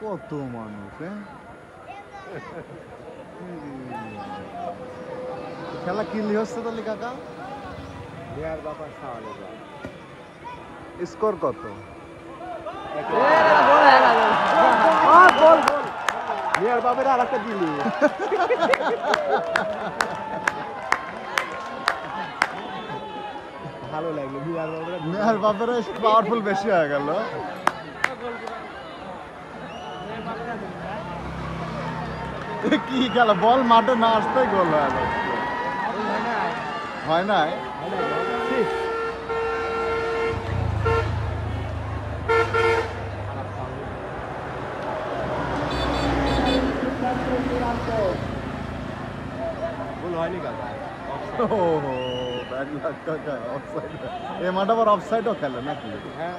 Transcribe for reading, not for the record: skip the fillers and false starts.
কত মানুষ খেলা কিলি হচ্ছে তাহলে কাকা মিয়ার বাবার সাওয়ালে স্কোর কত মিয়ার বাবার আর একটা দিলি ভালো লাগলো মিয়ার বাপের পাওয়ারফুল বেশি হয়ে গেল কি খেলা বল মাঠে না আসতে গোল হয়ে গেল হয় নাই ভুল হয়নি কাকা ও ব্যাড লাক কাকা অফসাইড এ মাঠ আবার অফসাইডও খেলে নাকি হ্যাঁ